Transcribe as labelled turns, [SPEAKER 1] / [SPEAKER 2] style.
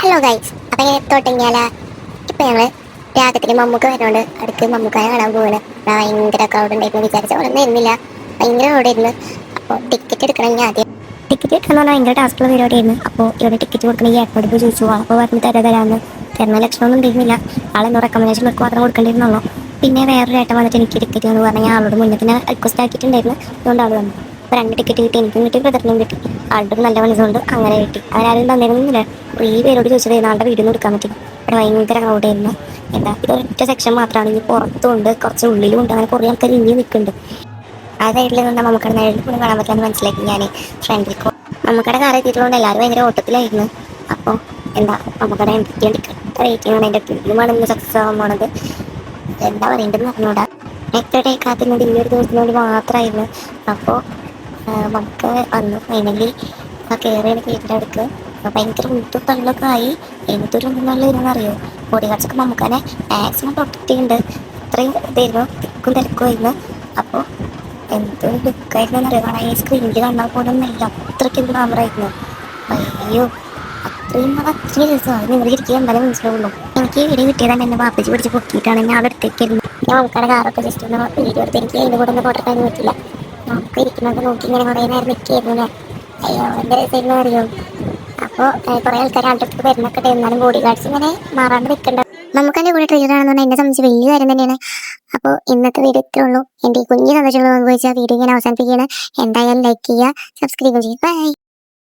[SPEAKER 1] Hello guys, അപ്പം ഇങ്ങനെ തൊട്ടിങ്ങാല ഇപ്പം ഞങ്ങൾ രാഗത്തിന് മമ്മൂക്ക വരുന്നുണ്ട്. അടുത്ത് മമ്മൂക്കാനെ കാണാൻ പോവാണ്. ഭയങ്കര ക്രൗഡ് ഉണ്ടായിരുന്നു. വിചാരിച്ച പോലെ ഒന്നും ഇരുന്നില്ല, ഭയങ്കര ക്രൗഡായിരുന്നു. അപ്പോൾ ടിക്കറ്റ് എടുക്കണമെങ്കിൽ ആദ്യം ടിക്കറ്റ് എടുക്കണം പറഞ്ഞാൽ ഭയങ്കര ടാസ്കുള്ള പരിപാടിയായിരുന്നു. അപ്പോൾ ഇവിടെ ടിക്കറ്റ് കൊടുക്കണമെങ്കിൽ എയർപോർട്ടിൽ പോയി ചോദിച്ചു. അപ്പോൾ പറഞ്ഞ് തരാമെന്ന് തരുന്ന ലക്ഷണമൊന്നും ഉണ്ടായിരുന്നില്ല. ആളെന്നോ റെക്കമെൻഡേഷൻ വർക്ക് മാത്രം കൊടുക്കേണ്ടിയിരുന്നുള്ളൂ. പിന്നെ വേറൊരു ഏട്ടൻ വന്നിട്ട് എനിക്ക് ടിക്കറ്റ് എന്ന് പറഞ്ഞാൽ ആളോട് മുന്നേ തന്നെ റിക്വസ്റ്റ് ആക്കിയിട്ടുണ്ടായിരുന്നു. അതുകൊണ്ട് ആൾ വന്നു. അപ്പോൾ 2 ടിക്കറ്റ് കിട്ടി, എനിക്കും കിട്ടി, ബ്രദറിനും കിട്ടി. ആളുടെ ഒരു നല്ല മനസ്സുകൊണ്ട് അങ്ങനെ കിട്ടി. അവരാരും തന്നിരുന്നില്ല. കുറേ പേരോട് ചോദിച്ചത് ആളുടെ വീഡിയോ ഒന്നും എടുക്കാൻ പറ്റില്ല. ഇവിടെ ഭയങ്കര ക്രൗഡായിരുന്നു. എന്താ ഇതൊറ്റ സെക്ഷൻ മാത്രമാണ്, ഇനി പുറത്തുണ്ട്, കുറച്ച് ഉള്ളിലും ഉണ്ട്. അങ്ങനെ കുറേ ആൾക്കാർ ഇനിയും നിൽക്കുന്നുണ്ട്. ആ സൈഡിൽ നിന്നാൽ നമുക്കടെ നേരിട്ട് പോലും കാണാൻ പറ്റില്ലെന്ന് മനസ്സിലാക്കി ഞാൻ ഫ്രണ്ടിൽ നമുക്കടെ കാർ എത്തിയിട്ടുകൊണ്ട് എല്ലാവരും ഭയങ്കര ഓട്ടത്തിലായിരുന്നു. അപ്പോൾ എന്താ നമുക്കടെ എന്തൊക്കെയാണ് ടിക്കറ്റ് റേറ്റിംഗ് ആണ്, അതിൻ്റെ ഫിലിമാണ് ഇന്ന് സക്സസ് ആവാൻ പോണത്. എന്താ പറയേണ്ടതെന്ന് പറഞ്ഞൂടാ. എത്ര ഡേ കാത്തിരുന്നത് ഈ ഒരു ദിവസത്തിന് വേണ്ടി മാത്രമായിരുന്നു. അപ്പോൾ നമുക്ക് വന്നു ഫൈനലി കയറിയാണ് കയറ്റിൻ്റെ അടുക്ക്. ഭയങ്കര മുട്ടും തള്ളൊക്കെ ആയി. എന്തൊരു ഒന്നും ഇരുന്നറിയോ. ബോഡി ഗാർഡ്സൊക്കെ നമുക്കന്നെ മാക്സിമം പ്രൊട്ടക്റ്റ് ചെയ്യുന്നുണ്ട്. അത്രയും ഇതായിരുന്നു, തിക്കും തിരക്കുമായിരുന്നു. അപ്പോൾ എന്തൊരു ലുക്കായിരുന്നു അറിയോ കാണാൻ. ഈ സ്ക്രീനിൽ കാണാൻ പോലെ ഒന്നല്ല, അത്രയ്ക്ക് എന്ത് ക്യാമറയായിരുന്നു. അയ്യോ, അത്രയും രസമാണ്. നിങ്ങൾ ഇരിക്കുക എന്തായാലും മനസ്സിലാവുള്ളൂ. എനിക്ക് വീഡിയോ കിട്ടിയത് തന്നെ എന്നെ വാപ്പിച്ച് പിടിച്ച് പൊക്കിയിട്ടാണ് ഞാൻ അവിടെ എടുത്തേക്കായിരുന്നു. ഞാൻ നമുക്കടെ കാറൊക്കെ ജസ്റ്റ് ഒന്ന് വീഡിയോ എടുത്ത് എനിക്ക് അതിൻ്റെ കൂടെ ഒന്ന് ഫോട്ടോ എടുക്കാനും പറ്റില്ല. നമുക്ക് ഇരിക്കുന്നത് നോക്കി ഇങ്ങനെ കുറേ നേരം നിൽക്കുകയായിരുന്നു ഞാൻ. അയ്യോ, എൻ്റെ രസമായിരുന്നു അറിയോ. അപ്പോൾ കുറേ ആൾക്കാർ ആളുടെ അടുത്ത് വരുന്നൊക്കെ എന്നാലും ബോഡി ഗാർഡ്സ് ഇങ്ങനെ മാറാണ്ട് നിൽക്കണ്ട. നമുക്കെൻ്റെ കൂടെ ട്രീറ്റർ ആണെന്ന് എന്നെ സംബന്ധിച്ച് വലിയ കാര്യം തന്നെയാണ്. അപ്പോൾ ഇന്നത്തെ വീഡിയോ ഇത്രേ ഉള്ളൂ. എൻ്റെ ഈ കുഞ്ഞു സന്തോഷങ്ങൾ പങ്കുവെച്ചാൽ വീഡിയോ ഇങ്ങനെ അവസാനിപ്പിക്കുകയാണ്. എന്തായാലും ലൈക്ക് ചെയ്യുക, സബ്സ്ക്രൈബ് ചെയ്യുക. ബൈ.